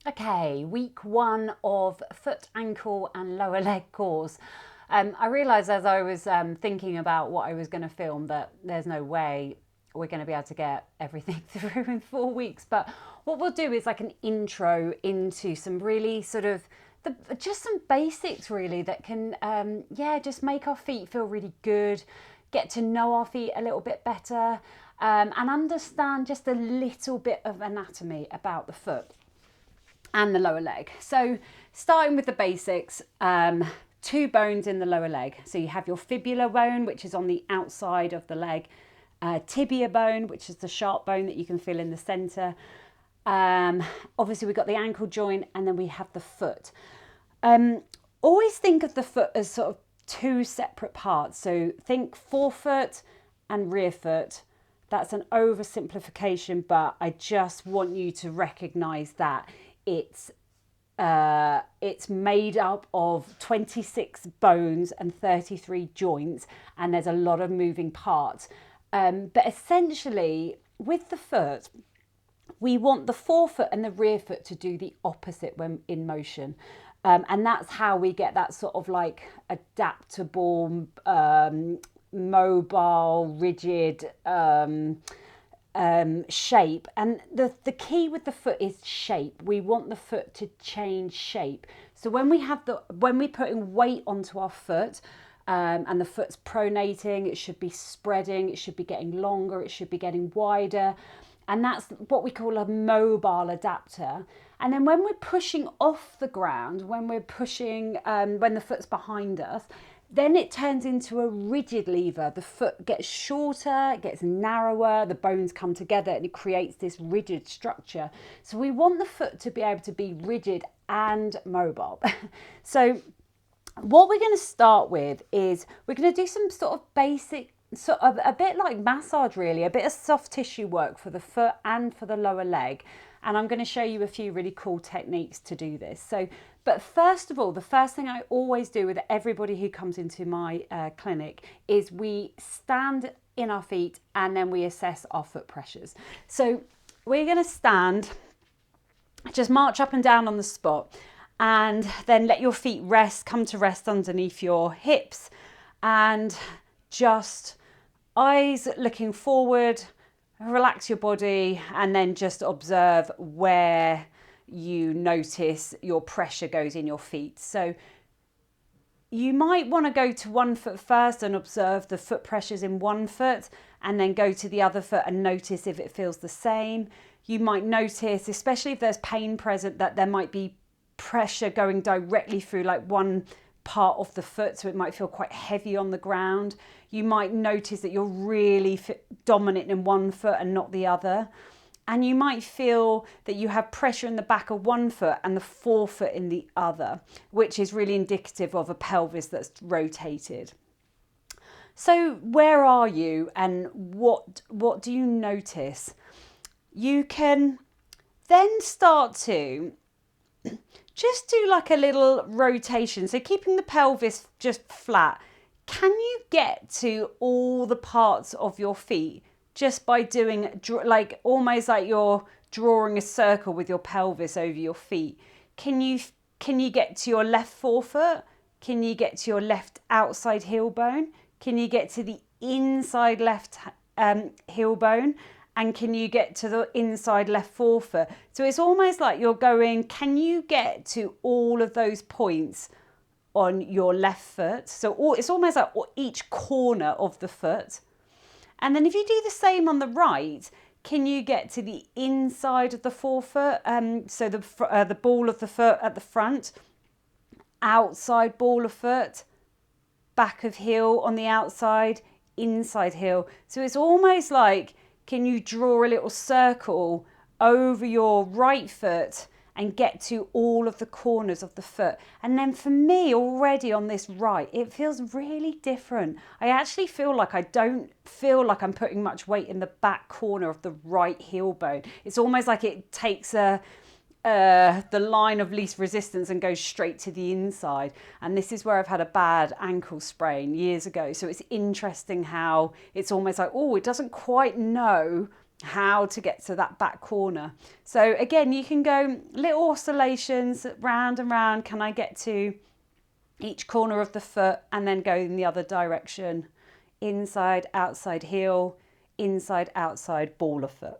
Okay, week one of foot, ankle, and lower leg course. I realised as I was thinking about what I was going to film that there's no way we're going to be able to get everything through in 4 weeks. But what we'll do is like an intro into some really sort of just some basics really that can, just make our feet feel really good, get to know our feet a little bit better, and understand just a little bit of anatomy about the foot and the lower leg. So starting with the basics, two bones in the lower leg. So you have your fibula bone, which is on the outside of the leg, tibia bone, which is the sharp bone that you can feel in the center. Obviously we've got the ankle joint, and then we have the foot. Always think of the foot as sort of two separate parts. So think forefoot and rear foot. That's an oversimplification, but I just want you to recognize that it's made up of 26 bones and 33 joints, and there's a lot of moving parts. But essentially, with the foot, we want the forefoot and the rear foot to do the opposite when in motion. And that's how we get that sort of like adaptable, mobile, rigid shape. And the key with the foot is shape. We want the foot to change shape. So when we're putting weight onto our foot, and the foot's pronating, it should be spreading, it should be getting longer, it should be getting wider. And that's what we call a mobile adapter. And then when we're pushing off the ground, when we're pushing, when the foot's behind us, then it turns into a rigid lever. The foot gets shorter, it gets narrower, the bones come together, and it creates this rigid structure. So we want the foot to be able to be rigid and mobile. So what we're going to start with is we're going to do some sort of basic, sort of a bit like massage really, a bit of soft tissue work for the foot and for the lower leg. And I'm going to show you a few really cool techniques to do this. So, but first of all, the first thing I always do with everybody who comes into my clinic is we stand in our feet and then we assess our foot pressures. So we're going to stand, just march up and down on the spot, and then let your feet rest, come to rest underneath your hips, and just eyes looking forward, relax your body, and then just observe where you notice your pressure goes in your feet. So you might want to go to one foot first and observe the foot pressures in one foot, and then go to the other foot and notice if it feels the same. You might notice, especially if there's pain present, that there might be pressure going directly through like one part of the foot, so it might feel quite heavy on the ground. You might notice that you're really dominant in one foot and not the other. And you might feel that you have pressure in the back of one foot and the forefoot in the other, which is really indicative of a pelvis that's rotated. So where are you, and what do you notice? You can then start to just do like a little rotation. So keeping the pelvis just flat. Can you get to all the parts of your feet just by doing like almost like you're drawing a circle with your pelvis over your feet? Can you get to your left forefoot? Can you get to your left outside heel bone? Can you get to the inside left heel bone? And can you get to the inside left forefoot? So it's almost like you're going, can you get to all of those points on your left foot? So it's almost like each corner of the foot. And then if you do the same on the right, can you get to the inside of the forefoot? So the ball of the foot at the front, outside ball of foot, back of heel on the outside, inside heel. So it's almost like, can you draw a little circle over your right foot and get to all of the corners of the foot? And then for me already on this right, it feels really different. I actually feel like I don't feel like I'm putting much weight in the back corner of the right heel bone. It's almost like it takes the line of least resistance and goes straight to the inside. And this is where I've had a bad ankle sprain years ago. So it's interesting how it's almost like, oh, it doesn't quite know how to get to that back corner. So again, you can go little oscillations round and round. Can I get to each corner of the foot and then go in the other direction? Inside, outside heel, inside, outside, ball of foot.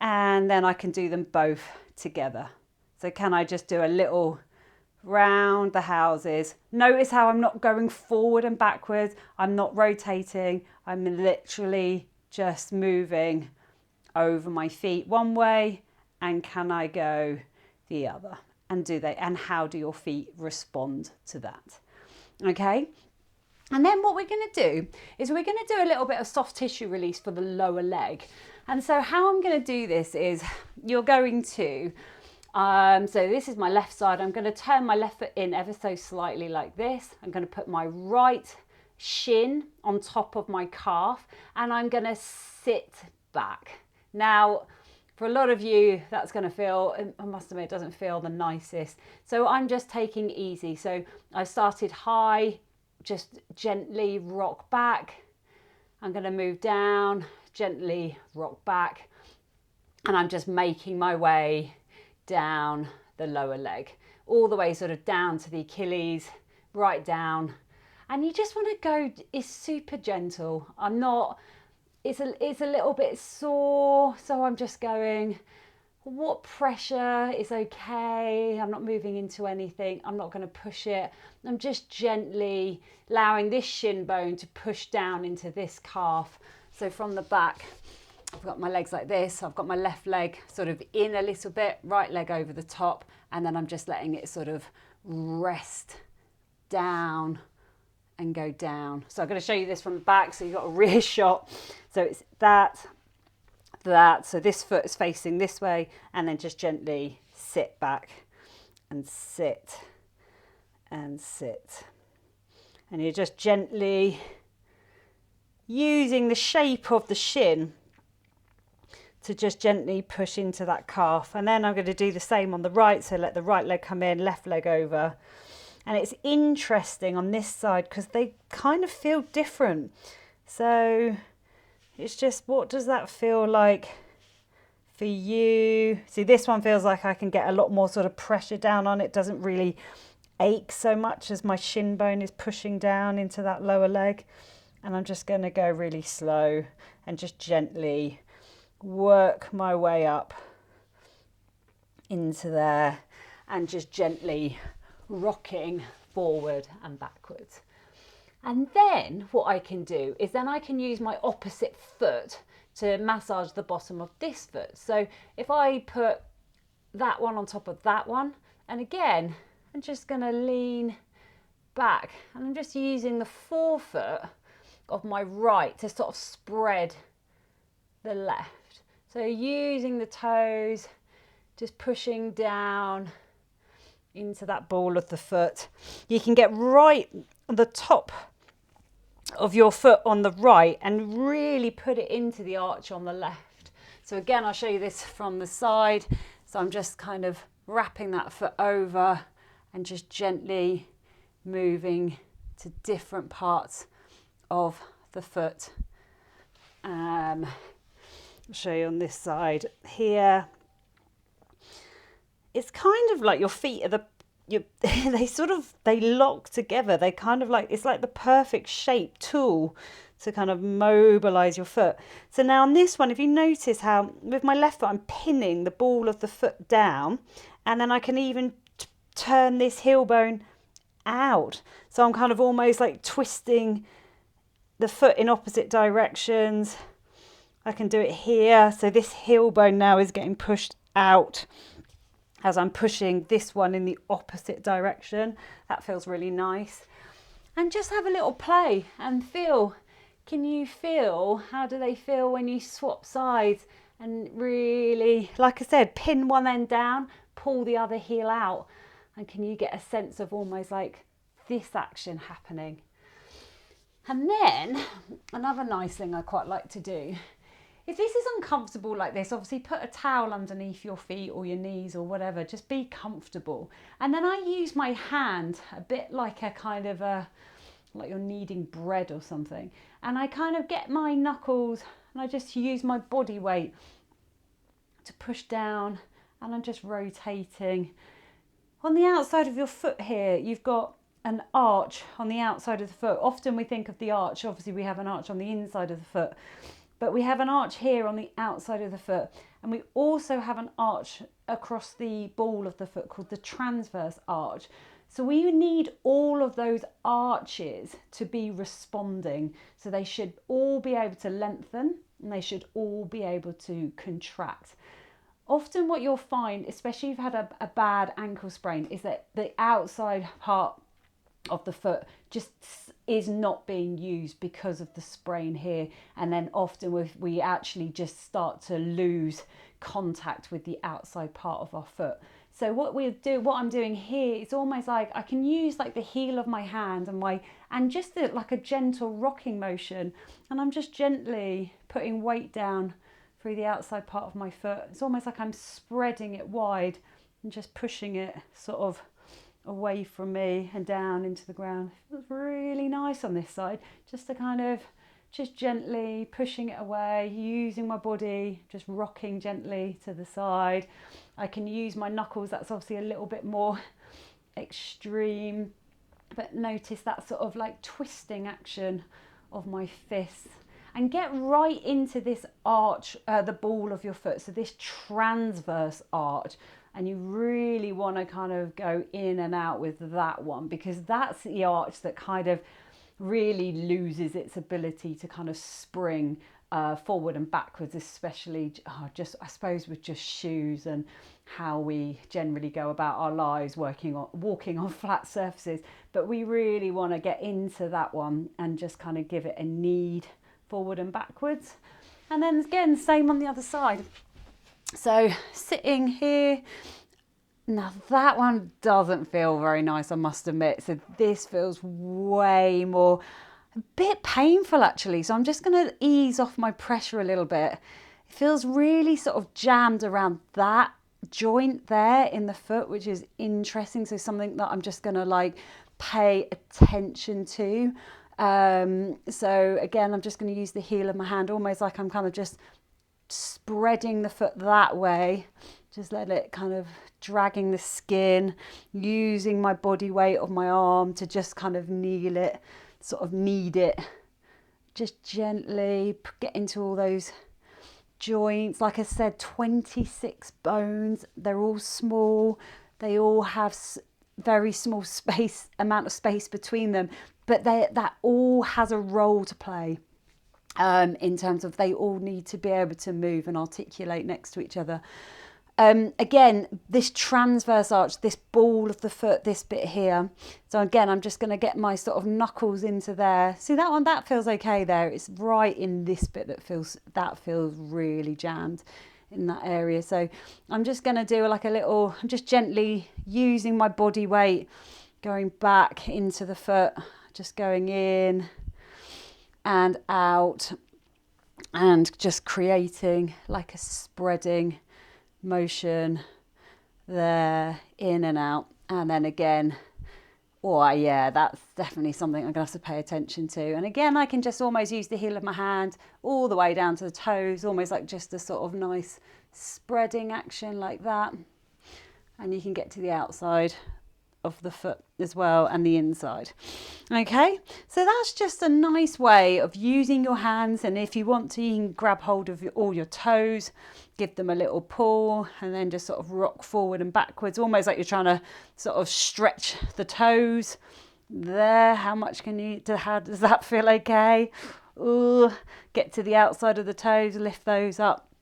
And then I can do them both together. So can I just do a little round the houses? Notice how I'm not going forward and backwards. I'm not rotating. I'm literally just moving over my feet one way, and can I go the other? And how do your feet respond to that? Okay. And then what we're going to do is we're going to do a little bit of soft tissue release for the lower leg. And so how I'm going to do this is you're going to, so this is my left side. I'm going to turn my left foot in ever so slightly like this. I'm going to put my right shin on top of my calf and I'm going to sit back. Now, for a lot of you, that's going to feel, I must admit, it doesn't feel the nicest. So I'm just taking easy. So I started high, just gently rock back. I'm going to move down, gently rock back. And I'm just making my way down the lower leg, all the way sort of down to the Achilles, right down. And you just want to go, it's super gentle. It's a little bit sore, so I'm just going, what pressure is okay? I'm not moving into anything. I'm not going to push it. I'm just gently allowing this shin bone to push down into this calf. So from the back, I've got my legs like this. I've got my left leg sort of in a little bit, right leg over the top, and then I'm just letting it sort of rest down and go down. So I'm going to show you this from the back so you've got a rear shot. So it's that. So this foot is facing this way and then just gently sit back and sit and sit. And you're just gently using the shape of the shin to just gently push into that calf. And then I'm going to do the same on the right. So let the right leg come in, left leg over. And it's interesting on this side because they kind of feel different. So it's just, what does that feel like for you? See, this one feels like I can get a lot more sort of pressure down on it. Doesn't really ache so much as my shin bone is pushing down into that lower leg. And I'm just going to go really slow and just gently work my way up into there and just gently rocking forward and backwards. And then what I can do is then I can use my opposite foot to massage the bottom of this foot. So if I put that one on top of that one, and again, I'm just going to lean back and I'm just using the forefoot of my right to sort of spread the left. So using the toes, just pushing down into that ball of the foot. You can get right on the top of your foot on the right and really put it into the arch on the left. So again, I'll show you this from the side. So I'm just kind of wrapping that foot over and just gently moving to different parts of the foot. I'll show you on this side here. It's kind of like your feet are they lock together. They kind of like, it's like the perfect shape tool to kind of mobilize your foot. So now on this one, if you notice how with my left foot, I'm pinning the ball of the foot down, and then I can even turn this heel bone out. So I'm kind of almost like twisting the foot in opposite directions. I can do it here. So this heel bone now is getting pushed out as I'm pushing this one in the opposite direction. That feels really nice. And just have a little play and feel. Can you feel, how do they feel when you swap sides? And really, like I said, pin one end down, pull the other heel out. And can you get a sense of almost like this action happening? And then another nice thing I quite like to do, if this is uncomfortable like this, obviously put a towel underneath your feet or your knees or whatever, just be comfortable. And then I use my hand a bit like a kind of like you're kneading bread or something. And I kind of get my knuckles and I just use my body weight to push down, and I'm just rotating. On the outside of your foot here, you've got an arch on the outside of the foot. Often we think of the arch, obviously we have an arch on the inside of the foot, but we have an arch here on the outside of the foot, and we also have an arch across the ball of the foot called the transverse arch. So we need all of those arches to be responding. So they should all be able to lengthen, and they should all be able to contract. Often what you'll find, especially if you've had a bad ankle sprain, is that the outside part of the foot just is not being used because of the sprain here, and then often we actually just start to lose contact with the outside part of our foot. So what I'm doing here, it's almost like I can use like the heel of my hand and just like a gentle rocking motion, and I'm just gently putting weight down through the outside part of my foot. It's almost like I'm spreading it wide and just pushing it sort of away from me and down into the ground. It feels really nice on this side, just to kind of just gently pushing it away, using my body, just rocking gently to the side. I can use my knuckles, that's obviously a little bit more extreme, but notice that sort of like twisting action of my fists. And get right into this arch, the ball of your foot, so this transverse arch. And you really want to kind of go in and out with that one, because that's the arch that kind of really loses its ability to kind of spring forward and backwards, especially just I suppose with just shoes and how we generally go about our lives walking on flat surfaces. But we really want to get into that one and just kind of give it a knead forward and backwards. And then again, same on the other side. So sitting here, now that one doesn't feel very nice, I must admit. So this feels way more, a bit painful actually. So I'm just going to ease off my pressure a little bit. It feels really sort of jammed around that joint there in the foot, which is interesting. So something that I'm just going to like pay attention to. So again, I'm just going to use the heel of my hand, almost like I'm kind of just spreading the foot that way. Just let it kind of dragging the skin, using my body weight of my arm to just kind of knead it, just gently get into all those joints. Like I said, 26 bones, they're all small, they all have very small amount of space between them, but that all has a role to play in terms of they all need to be able to move and articulate next to each other. Again, this transverse arch, this ball of the foot, this bit here. So again, I'm just going to get my sort of knuckles into there. See that one? That feels okay there. It's right in this bit that feels really jammed in that area. So I'm just going to do like a little, I'm just gently using my body weight, going back into the foot, just going in and out, and just creating like a spreading motion there, in and out. And then again, oh yeah, that's definitely something I'm gonna have to pay attention to. And again, I can just almost use the heel of my hand all the way down to the toes, almost like just a sort of nice spreading action like that. And you can get to the outside of the foot as well, and the inside. Okay, so that's just a nice way of using your hands, and if you want to, you can grab hold of all your toes, give them a little pull, and then just sort of rock forward and backwards, almost like you're trying to sort of stretch the toes there. How much can you do? How does that feel? Okay. Ooh, get to the outside of the toes, lift those up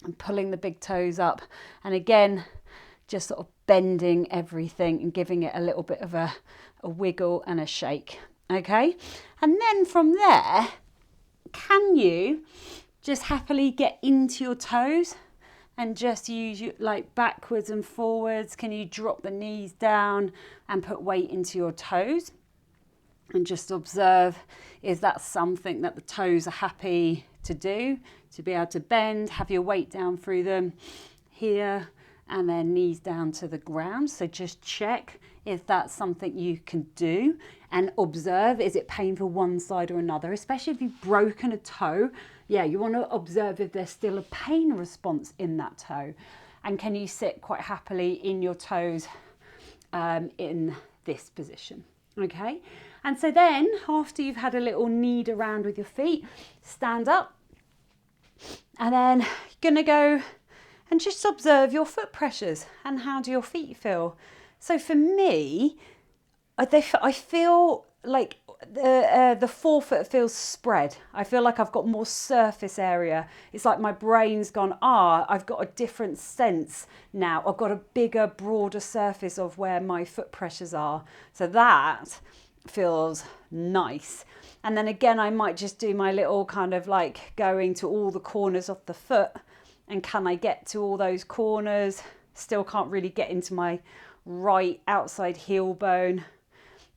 and pulling the big toes up, and again just sort of bending everything and giving it a little bit of a wiggle and a shake. Okay, and then from there, can you just happily get into your toes and just use your like backwards and forwards? Can you drop the knees down and put weight into your toes and just observe, is that something that the toes are happy to do, to be able to bend, have your weight down through them here, and then knees down to the ground. So just check if that's something you can do and observe, is it painful one side or another, especially if you've broken a toe. Yeah, you want to observe if there's still a pain response in that toe. And can you sit quite happily in your toes in this position? Okay, and so then after you've had a little knead around with your feet, stand up, and then you're gonna go and just observe your foot pressures and how do your feet feel. So for me, I feel like the forefoot feels spread. I feel like I've got more surface area. It's like my brain's gone, I've got a different sense now. I've got a bigger, broader surface of where my foot pressures are. So that feels nice. And then again, I might just do my little kind of like going to all the corners of the foot. And can I get to all those corners? Still can't really get into my right outside heel bone.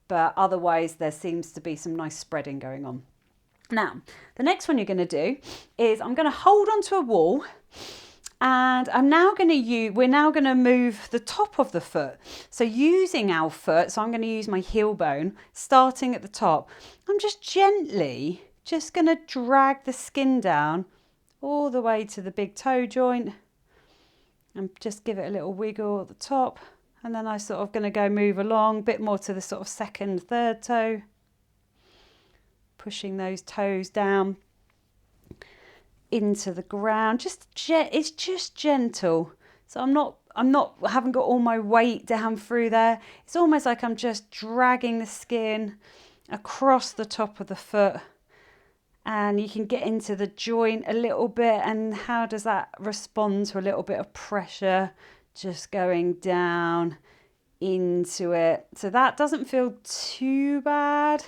But otherwise there seems to be some nice spreading going on. Now, the next one you're going to do is I'm going to hold onto a wall, and we're now going to move the top of the foot. So using our foot, so I'm going to use my heel bone, starting at the top. I'm just gently going to drag the skin down all the way to the big toe joint and just give it a little wiggle at the top. And then I sort of going to go move along a bit more to the sort of second, third toe, pushing those toes down into the ground. It's just gentle. So I haven't got all my weight down through there. It's almost like I'm just dragging the skin across the top of the foot, and you can get into the joint a little bit. And how does that respond to a little bit of pressure? Just going down into it. So that doesn't feel too bad,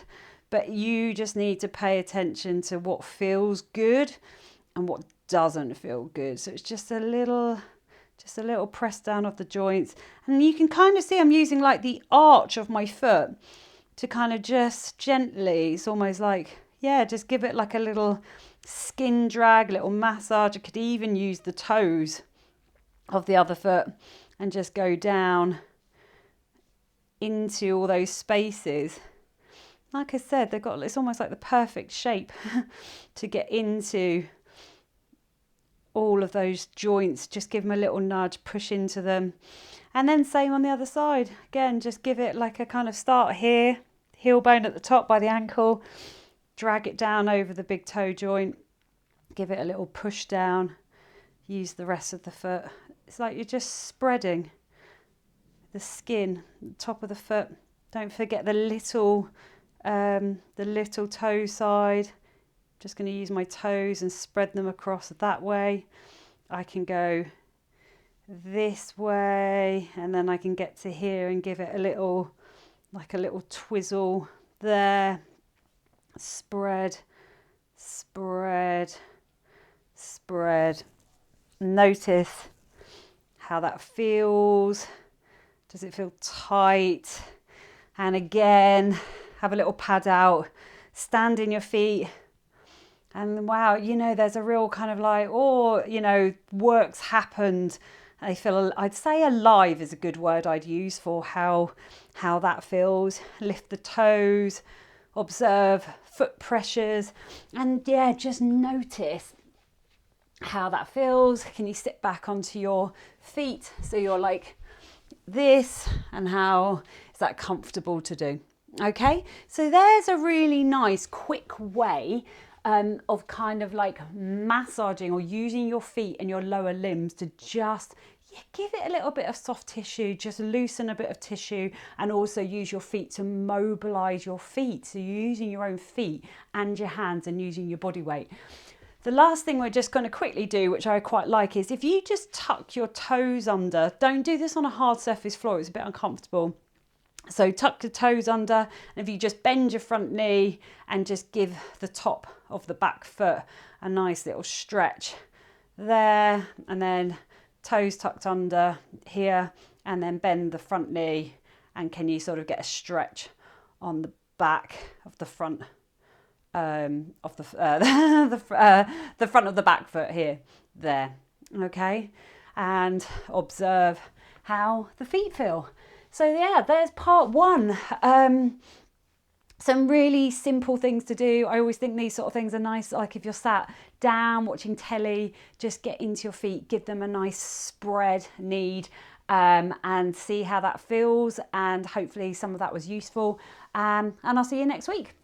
but you just need to pay attention to what feels good and what doesn't feel good. So it's just a little press down of the joints. And you can kind of see I'm using like the arch of my foot to kind of just gently, it's almost like, just give it like a little skin drag, little massage. I could even use the toes of the other foot and just go down into all those spaces. Like I said, it's almost like the perfect shape to get into all of those joints. Just give them a little nudge, push into them. And then same on the other side. Again, just give it like a kind of start here, heel bone at the top by the ankle, drag it down over the big toe joint, give it a little push down, use the rest of the foot. It's like you're just spreading the skin, the top of the foot. Don't forget the little toe side. Just going to use my toes and spread them across that way. I can go this way, and then I can get to here and give it a little twizzle there. Spread, spread, spread. Notice how that feels. Does it feel tight? And again, have a little pad out, stand in your feet. And wow, there's a real kind of like, work's happened. I'd say alive is a good word I'd use for how that feels. Lift the toes, observe foot pressures, and just notice how that feels. Can you sit back onto your feet so you're like this, and how is that comfortable to do? Okay, so there's a really nice quick way of kind of like massaging or using your feet and your lower limbs to just give it a little bit of soft tissue, just loosen a bit of tissue, and also use your feet to mobilize your feet. So you're using your own feet and your hands and using your body weight. The last thing we're just going to quickly do, which I quite like, is if you just tuck your toes under, don't do this on a hard surface floor, it's a bit uncomfortable. So tuck the toes under, and if you just bend your front knee and just give the top of the back foot a nice little stretch there, and then toes tucked under here, and then bend the front knee, and can you sort of get a stretch on the back of the front the front of the back foot here, there. Okay, and observe how the feet feel. So yeah, there's part one. Some really simple things to do. I always think these sort of things are nice, like if you're sat down watching telly, just get into your feet, give them a nice spread knead, and see how that feels, and hopefully some of that was useful, and I'll see you next week.